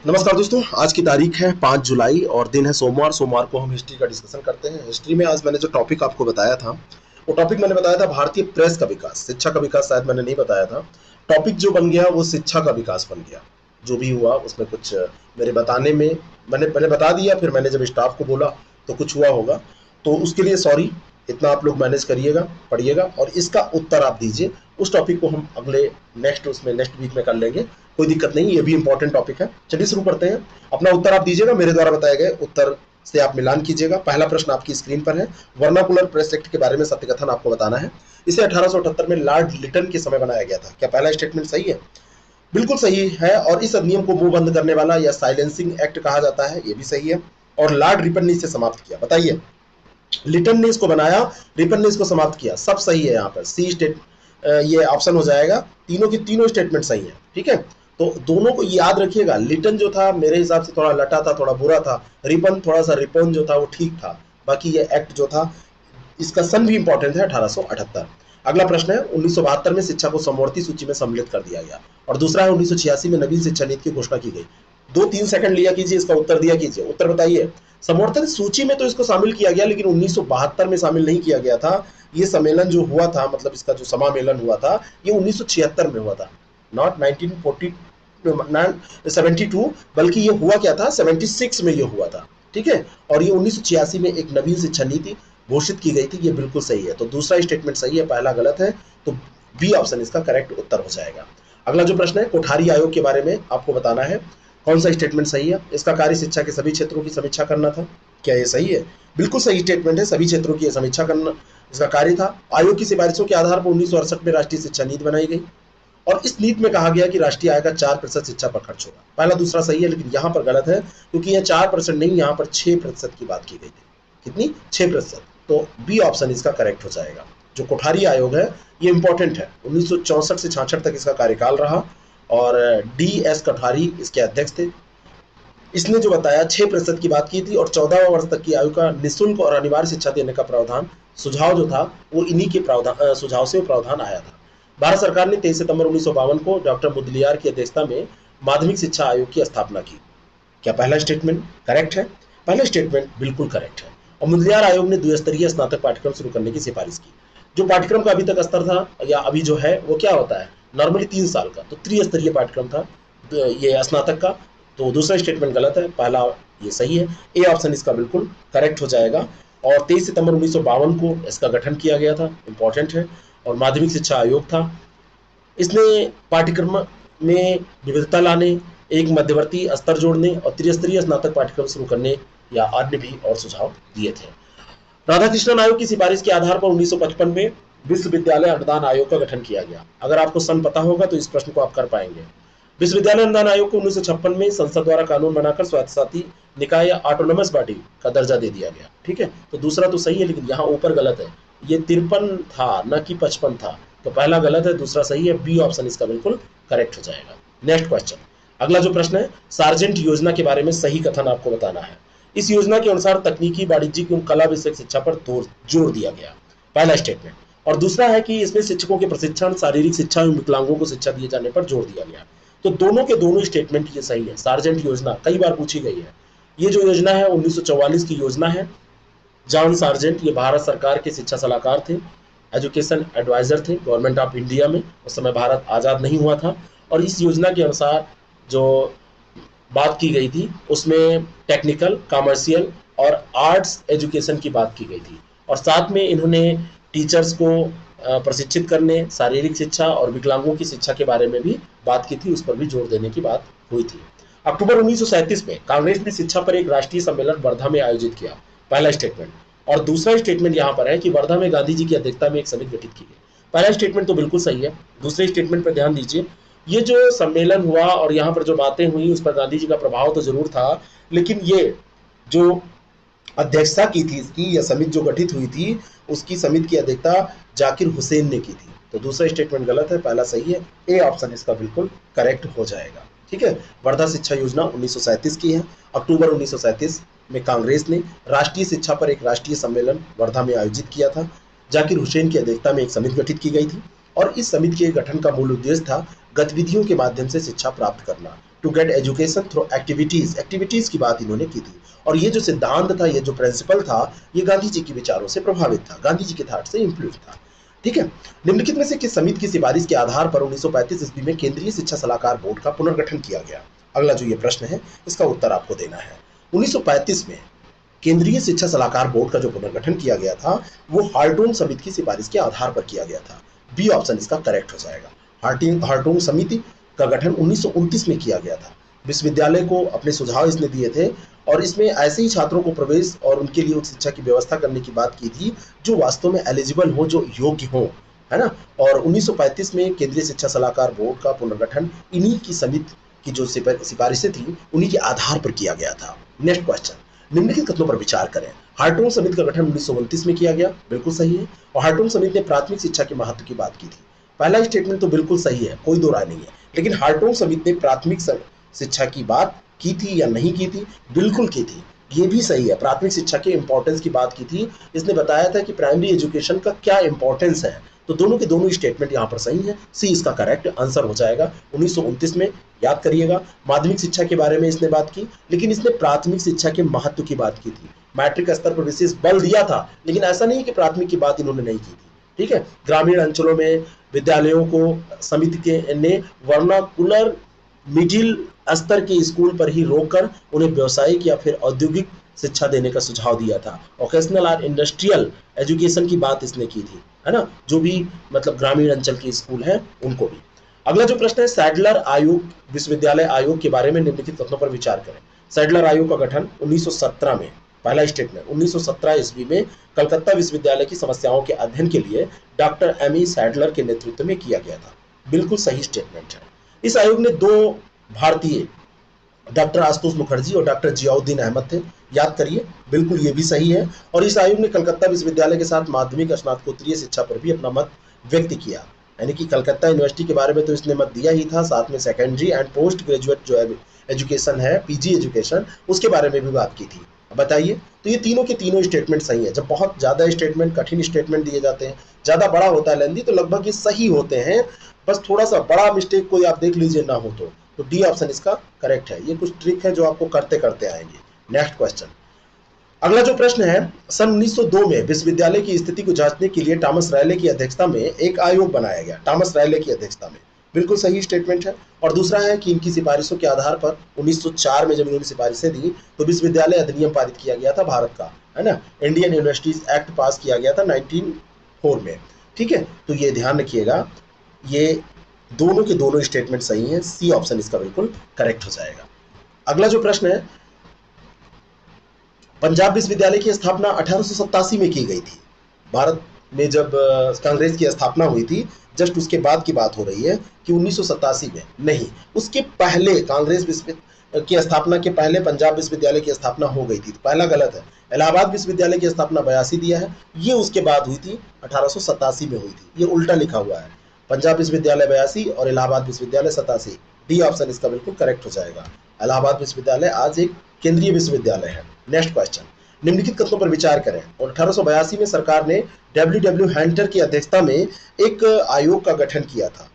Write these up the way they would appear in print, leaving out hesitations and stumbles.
नमस्कार दोस्तों, आज की तारीख है 5 जुलाई और दिन है सोमवार। सोमवार को हम हिस्ट्री का डिस्कशन करते हैं। हिस्ट्री में आज मैंने जो टॉपिक आपको बताया था, वो टॉपिक मैंने बताया था भारतीय प्रेस का विकास। शिक्षा का विकास शायद मैंने नहीं बताया था। टॉपिक जो बन गया वो शिक्षा का विकास बन गया। जो भी हुआ उसमें कुछ मेरे बताने में मैंने बता दिया, फिर मैंने जब स्टाफ को बोला तो कुछ हुआ होगा, तो उसके लिए सॉरी। इतना आप लोग मैनेज करिएगा, पढ़िएगा और इसका उत्तर आप दीजिए। उस टॉपिक को हम अगले नेक्स्ट वीक में कर लेंगे, कोई दिक्कत नहीं, ये भी इंपॉर्टेंट टॉपिक है। चलिए शुरू करते हैं। अपना उत्तर आप दीजिएगा, मेरे द्वारा बताए गए उत्तर से आप मिलान कीजिएगा। पहला प्रश्न आपकी स्क्रीन पर है। वर्नाकुलर प्रेस एक्ट के बारे में सत्य कथन आपको बताना है। इसे 1878 में लॉर्ड लिटन के समय बनाया गया था। क्या पहला स्टेटमेंट सही है? बिल्कुल सही है। और इस अधिनियम को मुंह बंद करने वाला या साइलेंसिंग एक्ट कहा जाता है, ये भी सही है। और लॉर्ड रिपन ने इसे समाप्त किया। बताइए, लिटन ने इसको बनाया, रिपन ने इसको समाप्त किया। सब सही है। यहाँ पर सी स्टेट ये ऑप्शन हो जाएगा। तीनों की तीनों स्टेटमेंट सही है। ठीक है, तो दोनों को याद रखिएगा। लिटन जो था मेरे हिसाब से थोड़ा लटा था, थोड़ा बुरा था। रिपन थोड़ा सा, रिपन जो था वो ठीक था। बाकी ये एक्ट जो था, इसका सन भी इंपॉर्टेंट है, 1878। अगला प्रश्न है, 1972 में शिक्षा को समवर्ती सूची में सम्मिलित कर दिया गया। और दूसरा है, 1986 में नवीन शिक्षा नीति की घोषणा की गई। 2-3 सेकंड लिया कीजिए, इसका उत्तर दिया कीजिए। उत्तर बताइए। समवर्तन सूची में तो इसको शामिल किया गया, लेकिन 1972 में शामिल नहीं किया गया था। ये सम्मेलन जो हुआ था, मतलब इसका जो समामेलन हुआ था, ये 1976 में हुआ था, नॉट 1972, बल्कि ये हुआ क्या था, 76 में ये हुआ था। ठीक है, और ये 1986 में एक नवीन शिक्षा नीति घोषित की गई थी। ये बिल्कुल सही है। तो दूसरा स्टेटमेंट सही है, पहला गलत है। तो बी ऑप्शन इसका करेक्ट उत्तर हो जाएगा। अगला जो प्रश्न है, कोठारी आयोग के बारे में आपको बताना है। कौन सा स्टेटमेंट सही है? इसका कार्य शिक्षा के सभी क्षेत्रों की समीक्षा करना था। क्या ये सही है? बिल्कुल सही स्टेटमेंट है। सभी क्षेत्रों की समीक्षा करना इसका कार्य था। आयोग की सिफारिशों के आधार पर 1968 में राष्ट्रीय शिक्षा नीति बनाई गई और इस नीति में कहा गया कि राष्ट्रीय आय का 4% शिक्षा पर खर्च होगा। पहला दूसरा सही है, लेकिन यहाँ पर गलत है, क्योंकि यह 4% नहीं, यहाँ पर 6% की बात की गई थी। कितनी? 6%। तो बी ऑप्शन इसका करेक्ट हो जाएगा। जो कोठारी आयोग है, ये इंपॉर्टेंट है। 1964 से 66 तक इसका कार्यकाल रहा और डी एस कोठारी इसके अध्यक्ष थे। इसने जो बताया 6% की बात की थी और 14 वर्ष तक की आयु का निःशुल्क और अनिवार्य शिक्षा देने का प्रावधान, सुझाव जो था वो इन्हीं के सुझाव से प्रावधान आया था। भारत सरकार ने 23 सितंबर 1952 को डॉक्टर मुदलियार की अध्यक्षता में माध्यमिक शिक्षा आयोग की स्थापना की। क्या पहला स्टेटमेंट करेक्ट है? पहला स्टेटमेंट बिल्कुल करेक्ट है। और मुदलियार आयोग ने द्विस्तरीय स्नातक पाठ्यक्रम शुरू करने की सिफारिश की। जो पाठ्यक्रम का अभी तक स्तर था या अभी जो है वो क्या होता है, नॉर्मली 3 साल का, तो त्रिस्तरीय पाठ्यक्रम था ये स्नातक का। तो दूसरा स्टेटमेंट गलत है, पहला ये सही है। ए ऑप्शन इसका बिल्कुल करेक्ट हो जाएगा। और 23 सितंबर 1952 को इसका गठन किया गया था, इंपॉर्टेंट है। और माध्यमिक शिक्षा आयोग था। इसने पाठ्यक्रम में विविधता लाने, एक मध्यवर्ती स्तर जोड़ने और त्रिस्तरीय स्नातक पाठ्यक्रम शुरू करने या अन्य भी और सुझाव दिए थे। राधाकृष्णन आयोग की सिफारिश के आधार पर 1955 में विश्वविद्यालय अनुदान आयोग का गठन किया गया। अगर आपको सन पता होगा तो इस प्रश्न को आप कर पाएंगे। विश्वविद्यालय अनुदान आयोग को 1956 में संसद द्वारा कानून बनाकर स्वायत्तशासी निकाय या ऑटोनोमस बॉडी का दर्जा दे दिया गया। ठीक है, तो दूसरा तो सही है, लेकिन यहाँ ऊपर गलत है। ये 53 था, न कि 55 था। तो पहला गलत है, दूसरा सही है। बी ऑप्शन इसका बिल्कुल करेक्ट हो जाएगा। नेक्स्ट क्वेश्चन, अगला जो प्रश्न है, सार्जेंट योजना के बारे में सही कथन आपको बताना है। इस योजना के अनुसार तकनीकी, वाणिज्यिक एवं कला विषयक शिक्षा पर जोर दिया गया, पहला स्टेटमेंट। और दूसरा है कि इसमें शिक्षकों के प्रशिक्षण, शारीरिक शिक्षा एवं विकलांगों को शिक्षा दिए जाने पर जोर दिया गया। तो दोनों के दोनों स्टेटमेंट ये सही है। सार्जेंट योजना कई बार पूछी गई है। ये जो योजना है 1944 की योजना है। जॉन सार्जेंट ये भारत सरकार के शिक्षा सलाहकार थे, एजुकेशन एडवाइजर थे गवर्नमेंट ऑफ इंडिया में। उस समय भारत आज़ाद नहीं हुआ था। और इस योजना के अनुसार जो बात की गई थी उसमें टेक्निकल, कॉमर्शियल और आर्ट्स एजुकेशन की बात की गई थी। और साथ में इन्होंने टीचर्स को प्रशिक्षित करने, शारीरिक शिक्षा और विकलांगों की शिक्षा के बारे में भी बात की थी, उस पर भी जोर देने की बात हुई थी। अक्टूबर 1937 में कांग्रेस ने शिक्षा पर एक राष्ट्रीय सम्मेलन वर्धा में आयोजित किया, पहला स्टेटमेंट। और दूसरा स्टेटमेंट यहाँ पर है कि वर्धा में गांधी जी की अध्यक्षता में एक समिति गठित की गई। पहला स्टेटमेंट तो बिल्कुल सही है। दूसरे स्टेटमेंट पर ध्यान दीजिए। ये जो सम्मेलन हुआ और यहाँ पर जो बातें हुई उस पर गांधी जी का प्रभाव तो जरूर था, लेकिन ये जो अध्यक्षता की थी इसकी, या समिति जो गठित हुई थी, उसकी समिति की अध्यक्षता जाकिर हुसैन ने की थी। तो दूसरा स्टेटमेंट गलत है, पहला सही है। ए ऑप्शन इसका बिल्कुल करेक्ट हो जाएगा। ठीक है, वर्धा शिक्षा योजना 1937 की है। अक्टूबर 1937 में कांग्रेस ने राष्ट्रीय शिक्षा पर एक राष्ट्रीय सम्मेलन वर्धा में आयोजित किया था। जाकिर हुसैन की अध्यक्षता में एक समिति गठित की गई थी और इस समिति के गठन का मूल उद्देश्य था गतिविधियों के माध्यम से शिक्षा प्राप्त करना। To get education through activities, activities की बात इन्होंने की थी। और ये जो सिद्धांत था, ये जो प्रिंसिपल था, ये गांधी जी के विचारों से प्रभावित था, गांधी जी के थॉट से इंफ्लुएंस था। ठीक है। निम्नलिखित में से किस समिति की सिफारिश के आधार पर 1935 ईस्वी में केंद्रीय शिक्षा सलाहकार बोर्ड का पुनर्गठन किया गया? अगला जो ये प्रश्न है इसका उत्तर आपको देना है। 1935 में केंद्रीय शिक्षा सलाहकार बोर्ड का जो पुनर्गठन किया गया था वो हार्टून समिति की सिफारिश के आधार पर किया गया था। बी ऑप्शन इसका करेक्ट हो जाएगा। हार्टून समिति का गठन 1929 में किया गया था। विश्वविद्यालय को अपने सुझाव इसने दिए थे और इसमें ऐसे ही छात्रों को प्रवेश और उनके लिए उच्च शिक्षा की व्यवस्था करने की बात की थी जो वास्तव में एलिजिबल हो, जो योग्य हो, है ना। और 1935 में केंद्रीय शिक्षा सलाहकार बोर्ड का पुनर्गठन इन्हीं की समिति की जो सिफारिशें थी उन्हीं के आधार पर किया गया था। नेक्स्ट क्वेश्चन, निम्नलिखित कथनों पर विचार करें। हार्टून समिति का गठन 1929 में किया गया, बिल्कुल सही है। और हार्टून समिति ने प्राथमिक शिक्षा के महत्व की बात की थी। पहला स्टेटमेंट तो बिल्कुल सही है, कोई दो राय नहीं है। लेकिन हार्टून समिति ने प्राथमिक शिक्षा की बात की थी या नहीं की थी? बिल्कुल की थी, ये भी सही है। प्राथमिक शिक्षा के इंपॉर्टेंस की बात की थी, इसने बताया था कि प्राइमरी एजुकेशन का क्या इंपॉर्टेंस है। तो दोनों के दोनों स्टेटमेंट यहाँ पर सही है, सी इसका करेक्ट आंसर हो जाएगा। 1929 में, याद करिएगा, माध्यमिक शिक्षा के बारे में इसने बात की, लेकिन इसने प्राथमिक शिक्षा के महत्व की बात की थी। मैट्रिक स्तर पर विशेष बल दिया था, लेकिन ऐसा नहीं कि प्राथमिक की बात इन्होंने नहीं की थी। ठीक है। ग्रामीण अंचलों में विद्यालयों को समिति के ने वर्नाकुलर मिडिल स्तर के स्कूल पर ही रोककर उन्हें व्यावसायिक या फिर औद्योगिक शिक्षा देने का सुझाव दिया था। वोकेशनल और इंडस्ट्रियल एजुकेशन की बात इसने की थी, है ना, जो भी मतलब ग्रामीण अंचल के स्कूल हैं उनको भी। अगला जो प्रश्न है, सैडलर आयोग, विश्वविद्यालय आयोग के बारे में निम्नलिखित तथ्यों पर विचार करें। सैडलर आयोग का गठन 1917 में, पहला स्टेटमेंट, 1917 ईस्वी में कलकत्ता विश्वविद्यालय की समस्याओं के अध्ययन के लिए डॉक्टर एम.ई. सैडलर के नेतृत्व में किया गया था। बिल्कुल सही स्टेटमेंट है। इस आयोग ने दो भारतीय, डॉक्टर आशुतोष मुखर्जी और डॉक्टर जियाउद्दीन अहमद थे, याद करिए, बिल्कुल ये भी सही है। और इस आयोग ने कलकत्ता विश्वविद्यालय के साथ माध्यमिक और स्नातकोत्तरीय शिक्षा पर भी अपना मत व्यक्त किया। यानी कि कलकत्ता यूनिवर्सिटी के बारे में तो इसने मत दिया ही था, साथ में सेकेंडरी एंड पोस्ट ग्रेजुएट जो एजुकेशन है, पीजी एजुकेशन, उसके बारे में भी बात की थी। बताइए, तो ये तीनों के तीनों स्टेटमेंट सही है। जब बहुत ज़्यादा स्टेटमेंट, कठिन स्टेटमेंट दिए जाते हैं, ज़्यादा बड़ा होता है लेंदी, तो लगभग ये सही होते हैं। बस थोड़ा सा बड़ा मिस्टेक कोई आप देख लीजिए ना हो तो डी ऑप्शन इसका करेक्ट है। ये कुछ ट्रिक है जो आपको करते करते आएंगे। नेक्स्ट क्वेश्चन, अगला जो प्रश्न है, सन 1902 में विश्वविद्यालय की स्थिति को जांचने के लिए टॉमस रायले की अध्यक्षता में एक आयोग बनाया गया। टॉमस रायले की अध्यक्षता में, बिल्कुल सही स्टेटमेंट है। और दूसरा है कि इनकी सिफारिशों के आधार पर 1904 में जब इन्होंने सिफारिशें दी तो विश्वविद्यालय अधिनियम पारित किया गया था भारत का, है ना। इंडियन यूनिवर्सिटीज एक्ट पास किया गया था 1904 में। ठीक है, तो ये ध्यान रखिएगा, ये दोनों के दोनों स्टेटमेंट सही हैं, सी ऑप्शन इसका बिल्कुल करेक्ट हो जाएगा। अगला जो प्रश्न है, पंजाब विश्वविद्यालय की स्थापना 1887 में की गई थी। भारत में जब कांग्रेस की स्थापना हुई थी, जस्ट उसके बाद की बात हो रही है कि 1987 में नहीं, उसके पहले कांग्रेस की स्थापना के पहले पंजाब विश्वविद्यालय की स्थापना हो गई थी। पहला गलत है, इलाहाबाद विश्वविद्यालय की स्थापना 82 दिया है, ये उसके बाद हुई थी, 1887 में हुई थी। ये उल्टा लिखा हुआ है, पंजाब विश्वविद्यालय 82 और इलाहाबाद विश्वविद्यालय 87। डी ऑप्शन इसका बिल्कुल करेक्ट हो जाएगा। इलाहाबाद विश्वविद्यालय आज एक केंद्रीय विश्वविद्यालय है। नेक्स्ट क्वेश्चन, निम्नलिखित कथनों पर विचार करें। 1882 में सरकार ने डब्ल्यू हंटर की अध्यक्षता में एक आयोग का गठन किया था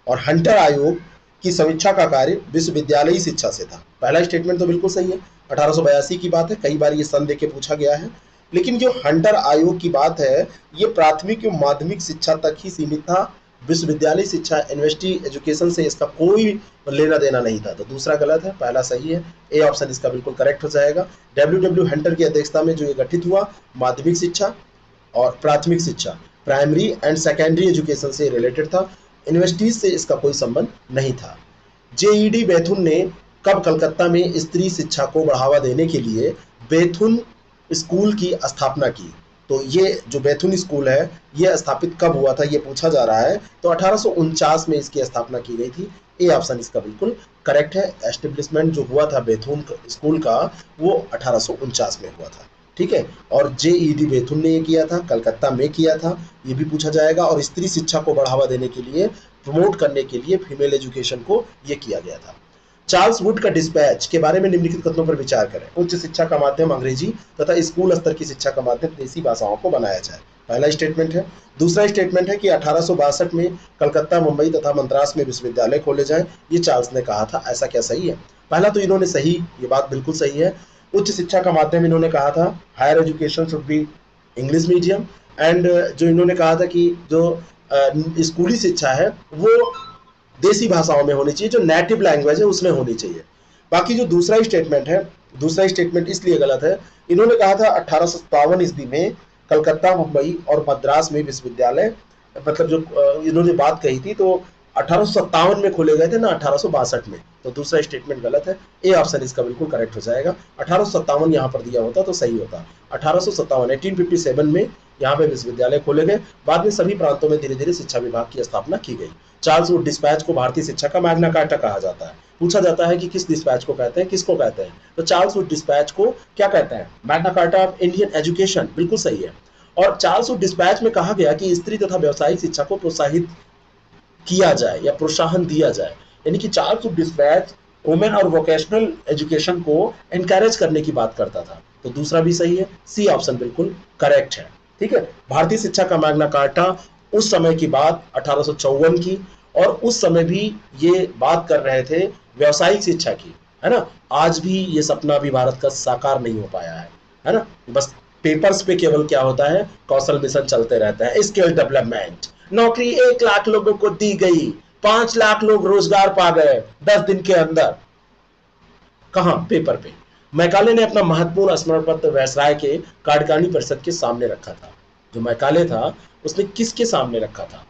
और हंटर आयोग की समीक्षा का कार्य विश्वविद्यालयी शिक्षा से था। पहला स्टेटमेंट तो बिल्कुल सही है, 1882 की बात है, कई बार ये सन देके पूछा गया है। लेकिन जो हंटर आयोग की बात है, ये प्राथमिक एवं माध्यमिक शिक्षा तक ही सीमित था, विश्वविद्यालय शिक्षा, यूनिवर्सिटी एजुकेशन से इसका कोई लेना देना नहीं था। तो दूसरा गलत है, पहला सही है, ए ऑप्शन इसका बिल्कुल करेक्ट हो जाएगा। डब्ल्यू हंटर की अध्यक्षता में जो ये गठित हुआ, माध्यमिक शिक्षा और प्राथमिक शिक्षा, प्राइमरी एंड सेकेंडरी एजुकेशन से रिलेटेड था, यूनिवर्सिटीज से इसका कोई संबंध नहीं था। जेईडी बेथुन ने कब कलकत्ता में स्त्री शिक्षा को बढ़ावा देने के लिए बेथुन स्कूल की स्थापना की? तो ये जो बेथुन स्कूल है, ये स्थापित कब हुआ था, ये पूछा जा रहा है। तो 1849 में इसकी स्थापना की गई थी। ए ऑप्शन इसका बिल्कुल करेक्ट है। एस्टेब्लिशमेंट जो हुआ था बेथुन स्कूल का, वो 1849 में हुआ था। ठीक है, और जेईडी बेथुन ने ये किया था, कलकत्ता में किया था, ये भी पूछा जाएगा। और स्त्री शिक्षा को बढ़ावा देने के लिए, प्रमोट करने के लिए फीमेल एजुकेशन को ये किया गया था। चार्ल्स वुड का डिस्पैच के बारे में निम्नलिखित कथनों पर विचार करें। उच्च शिक्षा का माध्यम अंग्रेजी तथा स्कूल स्तर की शिक्षा का माध्यम देसी भाषाओं को बनाया जाए, पहला स्टेटमेंट है। दूसरा स्टेटमेंट है कि 1862 में कलकत्ता, मुंबई तथा मद्रास में विश्वविद्यालय खोले जाएं, ये चार्ल्स ने कहा था। ऐसा क्या सही है? पहला तो इन्होंने सही, ये बात बिल्कुल सही है। उच्च शिक्षा का माध्यम इन्होंने कहा था higher education should be English medium, and जो इन्होंने कहा था कि जो स्कूली शिक्षा है वो देसी भाषाओं में होनी चाहिए, जो नेटिव लैंग्वेज है उसमें होनी चाहिए। बाकी जो दूसरा स्टेटमेंट है, दूसरा स्टेटमेंट इसलिए गलत है, इन्होंने कहा था 1857 ईस्वी में कलकत्ता, मुंबई और मद्रास में विश्वविद्यालय, मतलब जो इन्होंने बात कही थी तो 1857 में खोले गए थे ना 1862 में, तो दूसरा स्टेटमेंट गलत है। ए ऑप्शन इसका बिल्कुल करेक्ट हो जाएगा। 1857 यहाँ पर दिया होता तो सही होता। 1857 में यहाँ पे विश्वविद्यालय खोले गए। बाद में सभी प्रांतों में धीरे धीरे शिक्षा विभाग की स्थापना की गई। चार्ल्स वुड डिस्पैच को भारतीय शिक्षा का मैग्ना कार्टा कहा जाता है। पूछा जाता है कि किस डिस्पैच को कहते हैं, किसको कहते हैं, तो चार्ल्स वुड डिस्पैच को क्या कहते हैं? Magna carta of Indian education, बिल्कुल सही है। और चार्ल्स वुड डिस्पैच में कहा गया कि स्त्री तथा व्यावसायिक शिक्षा को प्रोत्साहित किया जाए या प्रोत्साहन दिया जाए, यानी कि चार्ल्स वुड डिस्पैच वुमेन और वोकेशनल एजुकेशन को एनकरेज करने की बात करता था। तो दूसरा भी सही है, सी ऑप्शन बिल्कुल करेक्ट है। ठीक है, भारतीय शिक्षा का मैग्ना कार्टा उस समय की बात 1854 की, और उस समय भी ये बात कर रहे थे व्यावसायिक शिक्षा की, है ना। आज भी ये सपना भी भारत का साकार नहीं हो पाया है ना। बस पेपर्स पे केवल क्या होता है, कौशल मिशन चलते रहता है, स्किल डेवलपमेंट, नौकरी 1 लाख लोगों को दी गई, 5 लाख लोग रोजगार पा गए 10 दिन के अंदर। कहां? पेपर पे। मैकाले ने अपना महत्वपूर्ण स्मरण पत्र वायसराय के कार्यकारिणी परिषद के सामने रखा था। जो मैकाले था उसने किसके सामने रखा था?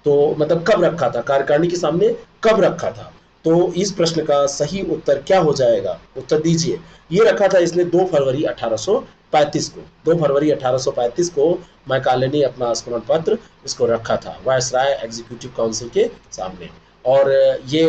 तो मतलब कब रखा था, कार्यकारिणी के सामने कब रखा था? तो इस प्रश्न का सही उत्तर क्या हो जाएगा? उत्तर दीजिए। ये रखा था इसने 2 फरवरी 1835 को। 2 फरवरी 1835 को मैकाले ने अपना स्मरण पत्र इसको रखा था वायसराय एग्जीक्यूटिव काउंसिल के सामने। और ये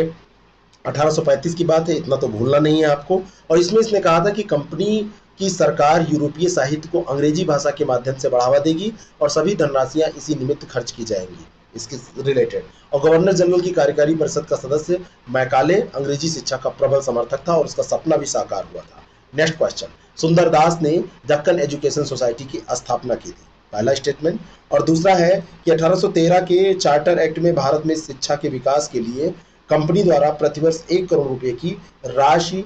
1835 की बात है, इतना तो भूलना नहीं है आपको। और इसमें इसने कहा था कि कंपनी की सरकार यूरोपीय साहित्य को अंग्रेजी भाषा के माध्यम से बढ़ावा देगी और सभी धनराशियां इसी निमित्त खर्च की जाएंगी, इसके रिलेटेड। और गवर्नर जनरल की कार्यकारी परिषद का सदस्य मैकाले अंग्रेजी शिक्षा का प्रबल समर्थक था और उसका सपना भी साकार हुआ था। नेक्स्ट क्वेश्चन, सुंदरदास ने दक्कन एजुकेशन सोसाइटी की स्थापना की थी, पहला स्टेटमेंट। और दूसरा है कि 1813 के चार्टर एक्ट में भारत में शिक्षा के विकास के लिए कंपनी द्वारा प्रतिवर्ष 1 करोड़ रुपए की राशि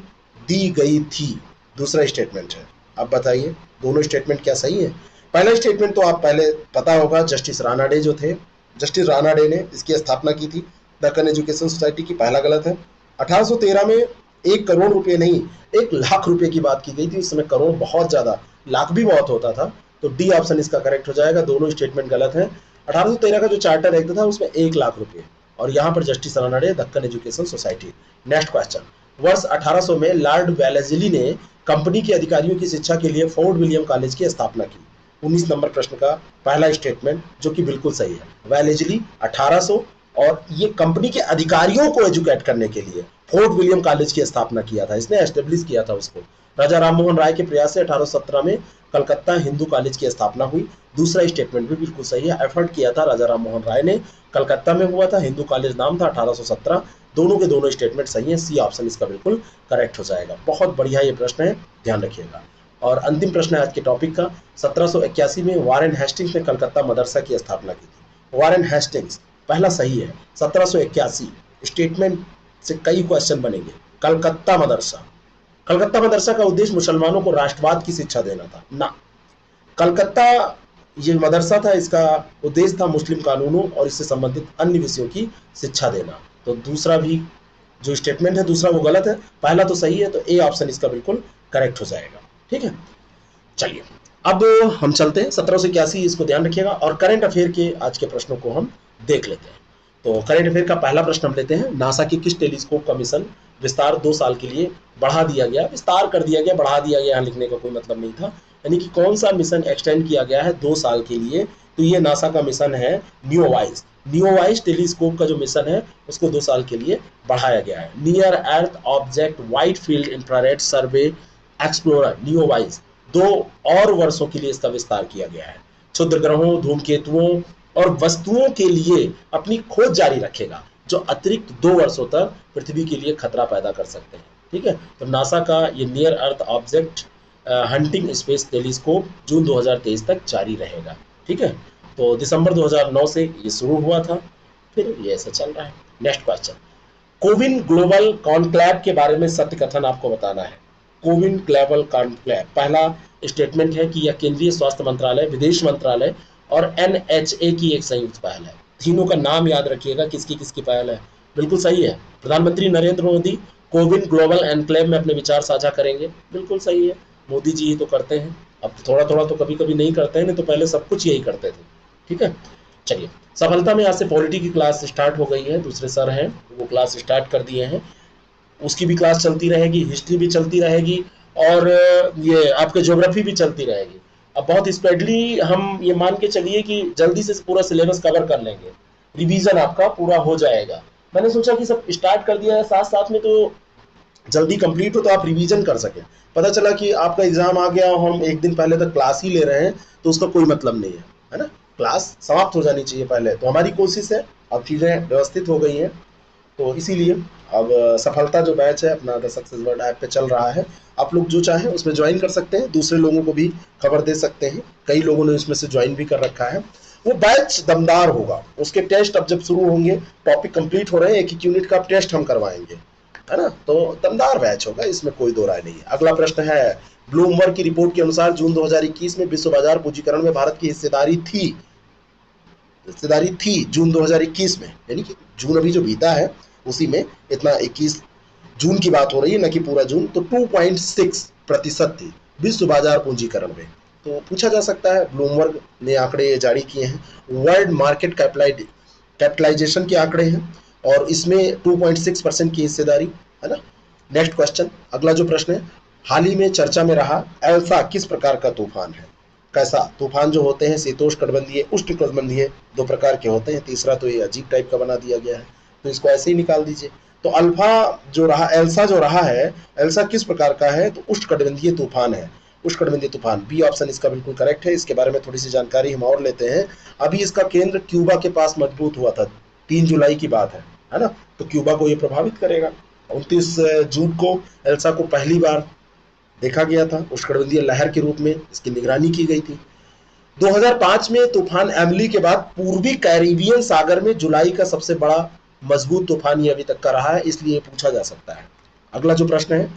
दी गई थी, दूसरा स्टेटमेंट है। अब बताइए दोनों स्टेटमेंट क्या सही है? पहला स्टेटमेंट तो आप पहले पता होगा, जस्टिस रानाडे जो थे, जस्टिस रानाडे ने इसकी स्थापना की थी दक्कन एजुकेशन सोसाइटी की, पहला गलत है। 1813 में 1 करोड़ रुपए नहीं 1 लाख रुपए की बात की गई थी, उस समय करोड़ बहुत ज्यादा, लाख भी बहुत होता था। तो डी ऑप्शन इसका करेक्ट हो जाएगा, दोनों स्टेटमेंट गलत है। 1813 का जो चार्टर एक्ट था उसमें 1 लाख रुपए, और यहाँ पर justice Ranade Deccan education society. Next question, वर्ष 1800 में लॉर्ड वेलेस्ली ने कंपनी के अधिकारियों की शिक्षा के लिए फोर्ट विलियम कॉलेज की स्थापना की। 19 नंबर प्रश्न का पहला स्टेटमेंट जो कि बिल्कुल सही है, वेलेस्ली 1800, और ये कंपनी के अधिकारियों को एजुकेट करने के लिए फोर्ट विलियम कॉलेज की स्थापना किया था, इसने एस्टेब्लिश किया था उसको। राजा राममोहन राय के प्रयास से 1817 में कलकत्ता हिंदू कॉलेज की स्थापना हुई, दूसरा स्टेटमेंट भी बिल्कुल सही है। एफर्ट किया था राजा राममोहन राय ने, कलकत्ता में हुआ था, हिंदू कॉलेज नाम था 1817। दोनों के दोनों स्टेटमेंट सही है, सी ऑप्शन इसका बिल्कुल करेक्ट हो जाएगा। बहुत बढ़िया ये प्रश्न है, ध्यान रखिएगा। और अंतिम प्रश्न है आज के टॉपिक का, 1781 में वारेन हेस्टिंग्स ने कलकत्ता मदरसा की स्थापना की थी। वारेन हेस्टिंग्स पहला सही है, 1781 स्टेटमेंट से कई क्वेश्चन बनेंगे। कलकत्ता मदरसा, कलकत्ता मदरसा का उद्देश्य मुसलमानों को राष्ट्रवाद की शिक्षा देना था ना। कलकत्ता ये मदरसा था, इसका उद्देश्य था मुस्लिम कानूनों और इससे संबंधित अन्य विषयों की शिक्षा देना। तो दूसरा भी जो स्टेटमेंट है दूसरा वो गलत है, पहला तो सही है, तो ए ऑप्शन इसका बिल्कुल करेक्ट हो जाएगा। ठीक है, चलिए अब हम चलते हैं 1781, इसको ध्यान रखिएगा। और करंट अफेयर के आज के प्रश्नों को हम देख लेते हैं। तो करंट अफेयर का पहला प्रश्न हम लेते हैं, नासा की किस टेलीस्कोप का मिशन विस्तार 2 साल के लिए बढ़ा दिया गया? विस्तार कर दिया गया, बढ़ा दिया गया, यहाँ लिखने का कोई मतलब नहीं था। यानी कि कौन सा मिशन एक्सटेंड किया गया है 2 साल के लिए? तो ये नासा का मिशन है न्योवाइज। न्योवाइज टेलीस्कोप का जो मिशन है उसको 2 साल के लिए बढ़ाया गया है। Near earth object wide field infrared survey explorer न्योवाइज 2 और वर्षों के लिए इसका विस्तार किया गया है। क्षुद्र ग्रहों, धूमकेतुओं और वस्तुओं के लिए अपनी खोज जारी रखेगा। जो अतिरिक्त 2 वर्षों तक पृथ्वी के लिए खतरा पैदा कर सकते हैं। ठीक है, तो नासा का ये near earth object hunting space telescope जून 2023 तक जारी रहेगा। ठीक है, तो दिसंबर 2009 से ये शुरू हुआ था, फिर ये ऐसा चल रहा है। Next question, CoWIN global conclave के बारे में सत्य कथन आपको बताना है। कोविन ग्लोबल कॉन्क्लेव, पहला स्टेटमेंट है कि यह केंद्रीय स्वास्थ्य मंत्रालय, विदेश मंत्रालय और NHA की एक संयुक्त पहल है। तीनों का नाम याद रखिएगा, किसकी किसकी पहल है। बिल्कुल सही है, प्रधानमंत्री नरेंद्र मोदी कोविन ग्लोबल एनक्लेव में अपने विचार साझा करेंगे। बिल्कुल सही है, मोदी जी ही तो करते हैं, अब थोड़ा थोड़ा तो कभी कभी नहीं करते हैं, नहीं तो पहले सब कुछ यही करते थे। ठीक है, चलिए, सफलता में आज से पॉलिटी की क्लास स्टार्ट हो गई है, दूसरे सर हैं वो क्लास स्टार्ट कर दिए हैं, उसकी भी क्लास चलती रहेगी, हिस्ट्री भी चलती रहेगी और ये आपके ज्योग्राफी भी चलती रहेगी। अब बहुत स्पीडली हम ये मान के चलिए कि जल्दी से पूरा सिलेबस कवर कर लेंगे, रिवीजन आपका पूरा हो जाएगा। मैंने सोचा कि सब स्टार्ट कर दिया है साथ साथ में, तो जल्दी कंप्लीट हो तो आप रिवीजन कर सकें। पता चला कि आपका एग्जाम आ गया और हम एक दिन पहले तक क्लास ही ले रहे हैं, तो उसका कोई मतलब नहीं है ना। क्लास समाप्त हो जानी चाहिए पहले, तो हमारी कोशिश है। अब चीज़ें व्यवस्थित हो गई हैं, तो इसीलिए अब सफलता जो बैच है अपना द सक्सेस वर्ल्ड ऐप पे चल रहा है। आप लोग जो चाहें उसमें ज्वाइन कर सकते हैं, दूसरे लोगों को भी खबर दे सकते हैं। कई लोगों ने इसमें से ज्वाइन भी कर रखा है। वो बैच दमदार होगा, उसके टेस्ट अब जब शुरू होंगे, टॉपिक कंप्लीट हो रहे हैं, 1-1 यूनिट का टेस्ट हम करवाएंगे, है ना। तो दमदार बैच होगा, इसमें कोई दो राय नहीं है। अगला प्रश्न है, ब्लूमबर्ग की रिपोर्ट के अनुसार जून 2021 में विश्व बाजार पूंजीकरण में भारत की हिस्सेदारी थी जून 2021 में, यानी कि जून अभी जो बीता है उसी में इतना 21 जून की बात हो रही है, न कि पूरा जून। तो 2.6% थी विश्व बाजार पूंजीकरण में। तो पूछा जा सकता है, ब्लूमबर्ग ने आंकड़े जारी किए हैं, वर्ल्ड मार्केट कैपिटलाइजेशन के आंकड़े हैं और इसमें 2.6% की हिस्सेदारी है ना। नेक्स्ट क्वेश्चन, अगला जो प्रश्न है, हाल ही में चर्चा में रहा एल्सा किस प्रकार का तूफान है। कैसा तूफान जो होते हैं शीतोष्णकटिबंधीय उष्णकटिबंधीय दो प्रकार के होते हैं, तीसरा तो ये अजीब टाइप का बना दिया गया है, तो इसको ऐसे ही निकाल दीजिए। तो अल्फा जो रहा, एल्सा जो रहा है, एल्सा किस प्रकार का है, तो उष्णकटिबंधीय तूफान है। उष्णकटिबंधीय तूफान, बी ऑप्शन इसका बिल्कुल करेक्ट है। इसके बारे में थोड़ी सी जानकारी हम और लेते हैं। अभी इसका केंद्र क्यूबा के पास मजबूत हुआ था, 3 जुलाई की बात है ना। तो क्यूबा को ये प्रभावित करेगा। 29 जून को एल्सा को पहली बार देखा गया था, उष्णकटिबंधीय लहर के रूप में इसकी निगरानी की गई थी। 2005 में तूफान एमिली के बाद पूर्वी कैरिबियन सागर में जुलाई का सबसे बड़ा मजबूत तूफान ये अभी तक का रहा है, इसलिए पूछा जा सकता है। अगला जो प्रश्न है,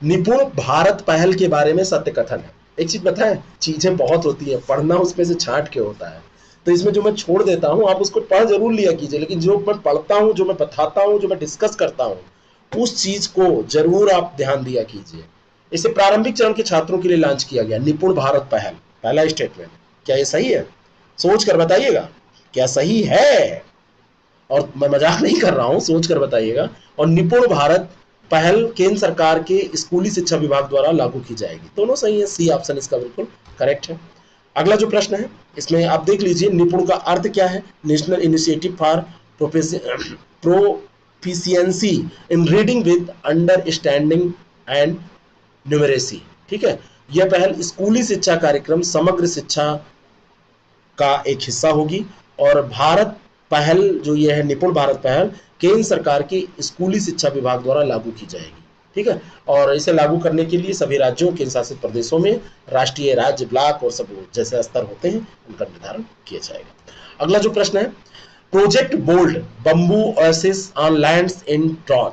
निपुण भारत पहल के बारे में सत्य कथन है। एक चीज बताएं, चीजें बहुत होती है, पढ़ना उसमें से छांट के होता है। तो इसमें जो मैं छोड़ देता हूं आप उसको पढ़ जरूर लिया कीजिए, लेकिन जो मैं पढ़ता हूं, जो मैं बताता हूं, जो मैं डिस्कस करता हूं, उस चीज को जरूर आप ध्यान दिया कीजिए। इसे प्रारंभिक चरण के छात्रों के लिए लॉन्च किया गया, निपुण भारत पहल, पहला स्टेटमेंट। क्या ये सही है? सोच कर बताइएगा, क्या सही है? और मैं मजाक नहीं कर रहा हूं, सोच कर बताइएगा। और निपुण भारत पहल केंद्र सरकार के स्कूली शिक्षा विभाग द्वारा लागू की जाएगी। दोनों सही है, सी ऑप्शन इसका बिल्कुल करेक्ट है। अगला जो प्रश्न है, इसमें आप देख लीजिए, निपुण का अर्थ क्या है। National initiative for proficiency in reading with understanding and numeracy. ठीक है, यह पहल स्कूली शिक्षा कार्यक्रम समग्र शिक्षा का एक हिस्सा होगी और भारत पहल जो ये है, निपुण भारत पहल, केंद्र सरकार के स्कूली शिक्षा विभाग द्वारा लागू की जाएगी। ठीक है, और इसे लागू करने के लिए सभी राज्यों, केंद्र शासित प्रदेशों में राष्ट्रीय, राज्य, ब्लॉक और सब जैसे स्तर होते हैं उनका निर्धारण किया जाएगा। अगला जो प्रश्न है, project bold bamboo oasis on lands in drought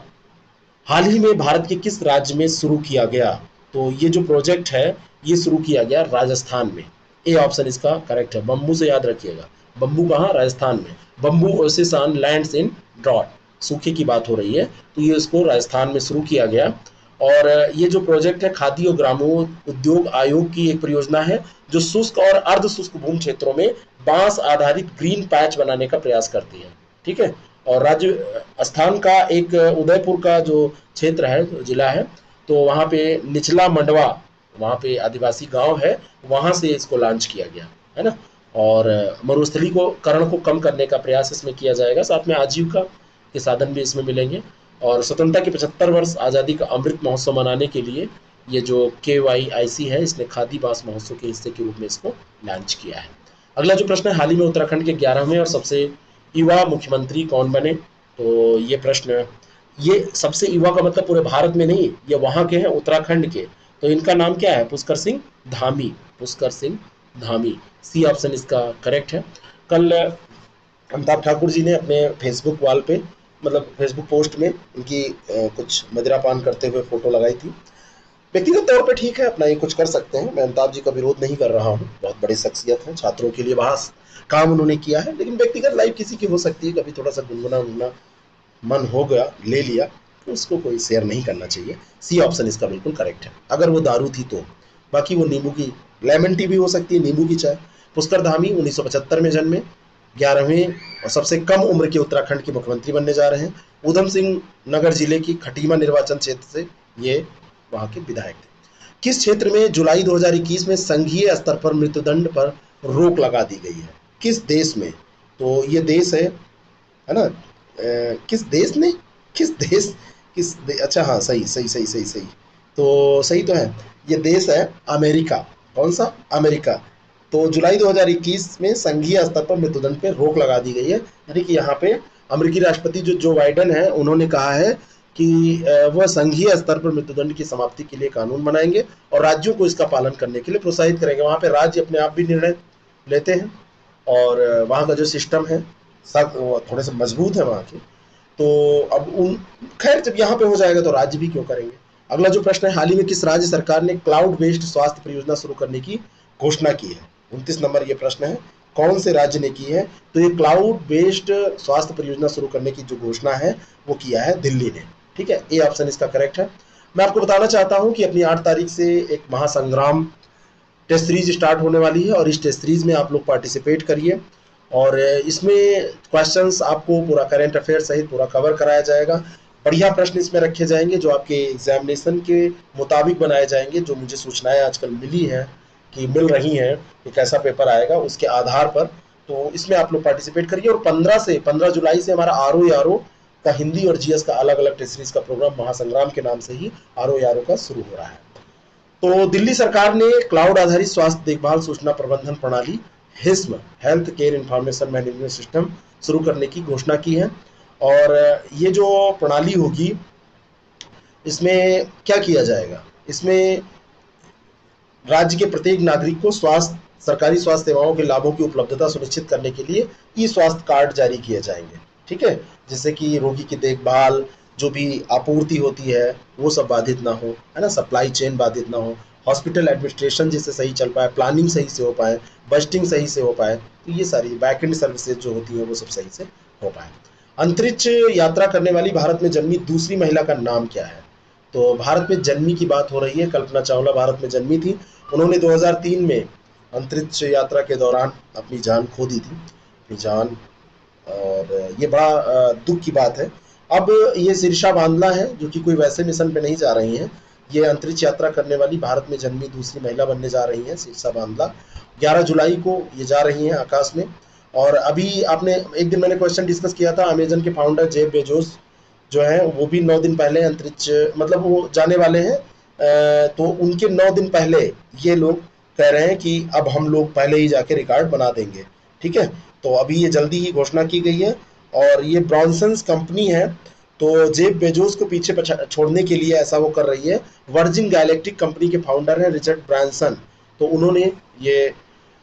हाल ही में भारत के किस राज्य में शुरू किया गया। तो ये जो प्रोजेक्ट है ये शुरू किया गया राजस्थान में। ए ऑप्शन इसका करेक्ट है। बंबू से याद रखिएगा, बंबू कहाँ, राजस्थान में। Bamboo oasis on lands in drought, सूखे की बात हो रही है, तो ये इसको राजस्थान में शुरू किया गया। और ये जो प्रोजेक्ट है खादी और ग्रामोद्योग उद्योग आयोग की एक परियोजना है जो शुष्क और अर्ध शुष्क भूमि क्षेत्रों में बांस आधारित ग्रीन पैच बनाने का प्रयास करती है। ठीक है, और राज्य स्थान का एक उदयपुर का जो क्षेत्र है, जिला है, तो वहाँ पे निचला मंडवा, वहाँ पे आदिवासी गांव है, वहाँ से इसको लॉन्च किया गया है ना। और मरुस्थलीकरण को कम करने का प्रयास इसमें किया जाएगा, साथ में आजीविका के साधन भी इसमें मिलेंगे। और स्वतंत्रता के 75 वर्ष आज़ादी का अमृत महोत्सव मनाने के लिए ये जो KYIC है, इसने खादी बांस महोत्सव के हिस्से के रूप में इसको लॉन्च किया है। अगला जो प्रश्न है, हाल ही में उत्तराखंड के 11वें और सबसे युवा मुख्यमंत्री कौन बने। तो ये प्रश्न, ये सबसे युवा का मतलब पूरे भारत में नहीं, ये वहाँ के हैं, उत्तराखंड के। तो इनका नाम क्या है? पुष्कर सिंह धामी। पुष्कर सिंह धामी, सी ऑप्शन इसका करेक्ट है। कल अमिताभ ठाकुर जी ने अपने फेसबुक वॉल पे, मतलब फेसबुक पोस्ट में इनकी कुछ मदिरा पान करते हुए फोटो लगाई थी। व्यक्तिगत तौर पे ठीक है, अपना ये कुछ कर सकते हैं, मैं अमिताभ जी का विरोध नहीं कर रहा हूँ, बहुत बड़ी शख्सियत है, छात्रों के लिए बड़ा काम उन्होंने किया है, लेकिन व्यक्तिगत लाइफ किसी की हो सकती है, कभी थोड़ा सा गुनगुना गुनगुना मन हो गया, ले लिया, तो उसको कोई शेयर नहीं करना चाहिए। सी ऑप्शन इसका बिल्कुल करेक्ट है, अगर वो दारू थी तो। बाकी वो नींबू की लेमन टी भी हो सकती है, नींबू की चाय। पुष्कर धामी 1975 में जन्मे, 11वें और सबसे कम उम्र के उत्तराखंड के मुख्यमंत्री बनने जा रहे हैं। उधम सिंह नगर जिले की खटीमा निर्वाचन क्षेत्र से ये वहाँ के विधायक थे। किस क्षेत्र में जुलाई 2021 में संघीय स्तर पर मृत्युदंड पर रोक लगा दी गई है? किस देश में? तो ये देश है ना, किस देश ने, किस देश, अच्छा हाँ, सही सही सही सही सही, तो सही तो है, ये देश है अमेरिका। कौन सा? अमेरिका। तो जुलाई 2021 में संघीय स्तर पर मृत्युदंड पे रोक लगा दी गई है, यानी कि यहाँ पे अमेरिकी राष्ट्रपति जो बाइडेन है, उन्होंने कहा है कि वह संघीय स्तर पर मृत्युदंड की समाप्ति के लिए कानून बनाएंगे और राज्यों को इसका पालन करने के लिए प्रोत्साहित करेंगे। वहाँ पे राज्य अपने आप भी निर्णय लेते हैं और वहाँ का जो सिस्टम है सब थोड़े से मजबूत है वहाँ के। तो अब उन, खैर जब यहाँ पे हो जाएगा तो राज्य भी क्यों करेंगे। अगला जो प्रश्न है, हाल ही में किस राज्य सरकार ने क्लाउड बेस्ड स्वास्थ्य परियोजना शुरू करने की घोषणा की है? 29 नंबर ये प्रश्न है, कौन से राज्य ने की है? तो ये क्लाउड बेस्ड स्वास्थ्य परियोजना शुरू करने की जो घोषणा है वो किया है दिल्ली ने। ठीक है, ए ऑप्शन इसका करेक्ट है। मैं आपको बताना चाहता हूँ कि अपनी 8 तारीख से एक महासंग्राम टेस्ट सीरीज स्टार्ट होने वाली है और इस टेस्ट सीरीज में आप लोग पार्टिसिपेट करिए और इसमें क्वेश्चंस आपको पूरा करंट अफेयर सहित पूरा कवर कराया जाएगा। बढ़िया प्रश्न इसमें रखे जाएंगे जो आपके एग्जामिनेशन के मुताबिक बनाए जाएंगे। जो मुझे सूचनाएं आजकल मिली हैं कि मिल रही हैं कि कैसा पेपर आएगा, उसके आधार पर तो इसमें आप लोग पार्टिसिपेट करिए। और 15 जुलाई से हमारा आर का हिंदी और जीएस का अलग अलग टेस्ट सीरीज का प्रोग्राम महासंग्राम के नाम से ही आर का शुरू हो रहा है। तो दिल्ली सरकार ने क्लाउड आधारित स्वास्थ्य देखभाल सूचना प्रबंधन प्रणाली हिस्म, health care information management system शुरू करने की घोषणा की है। और ये जो प्रणाली होगी इसमें क्या किया जाएगा? इसमें राज्य के प्रत्येक नागरिक को सरकारी स्वास्थ्य सेवाओं के लाभों की उपलब्धता सुनिश्चित करने के लिए ई स्वास्थ्य कार्ड जारी किए जाएंगे। ठीक है, जिससे कि रोगी की देखभाल जो भी आपूर्ति होती है वो सब बाधित ना हो, है ना, सप्लाई चेन बाधित ना हो, हॉस्पिटल एडमिनिस्ट्रेशन जिससे सही चल पाए, प्लानिंग सही से हो पाए, बजटिंग सही से हो पाए, तो ये सारी बैकएंड सर्विसेज जो होती है वो सब सही से हो पाए। अंतरिक्ष यात्रा करने वाली भारत में जन्मी दूसरी महिला का नाम क्या है? तो भारत में जन्मी की बात हो रही है, कल्पना चावला भारत में जन्मी थी। उन्होंने 2003 में अंतरिक्ष यात्रा के दौरान अपनी जान खो दी थी, अपनी जान, और ये बड़ा दुख की बात है। अब ये शीर्षा बांदला है जो कि कोई वैसे मिशन पे नहीं जा रही हैं, ये अंतरिक्ष यात्रा करने वाली भारत में जन्मी दूसरी महिला बनने जा रही हैं, शीर्षा बांदला। 11 जुलाई को ये जा रही हैं आकाश में। और अभी आपने एक दिन मैंने क्वेश्चन डिस्कस किया था, अमेजन के फाउंडर जेफ बेजोस जो है वो भी 9 दिन पहले अंतरिक्ष, मतलब वो जाने वाले हैं, तो उनके 9 दिन पहले ये लोग कह रहे हैं कि अब हम लोग पहले ही जाके रिकॉर्ड बना देंगे। ठीक है, तो अभी ये जल्दी ही घोषणा की गई है। और ये ब्रॉन्सन्स कंपनी है, तो जेफ बेजोस को पीछे छोड़ने के लिए ऐसा वो कर रही है। वर्जिन गैलेक्टिक कंपनी के फाउंडर हैं रिचर्ड ब्रांसन, तो उन्होंने ये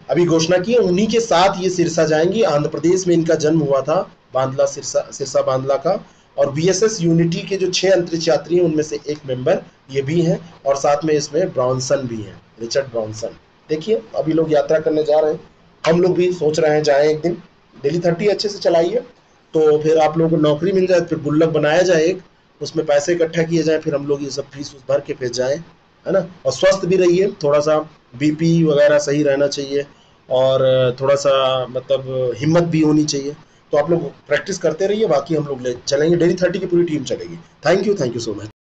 अभी घोषणा की है, उन्हीं के साथ ये सिरसा जाएंगी। आंध्र प्रदेश में इनका जन्म हुआ था, बांदला सिरसा बांदला का। और बीएसएस यूनिटी के जो 6 अंतरिक्ष यात्री हैं उनमें से एक मेंबर ये भी हैं, और साथ में इसमें ब्रॉन्सन भी हैं, रिचर्ड ब्रॉन्सन। देखिए अभी लोग यात्रा करने जा रहे हैं, हम लोग भी सोच रहे हैं जाएं एक दिन। डेली 30 अच्छे से चलाइए, तो फिर आप लोगों को नौकरी मिल जाए, फिर गुल्लक बनाया जाए एक, उसमें पैसे इकट्ठा किए जाए, फिर हम लोग ये सब फीस भर के फिर जाएं, है ना। और स्वस्थ भी रहिए, थोड़ा सा बीपी वगैरह सही रहना चाहिए, और थोड़ा सा मतलब हिम्मत भी होनी चाहिए। तो आप लोग प्रैक्टिस करते रहिए, बाकी हम लोग ले चलेंगे, डेली 30 की पूरी टीम चलेगी। Thank you so much.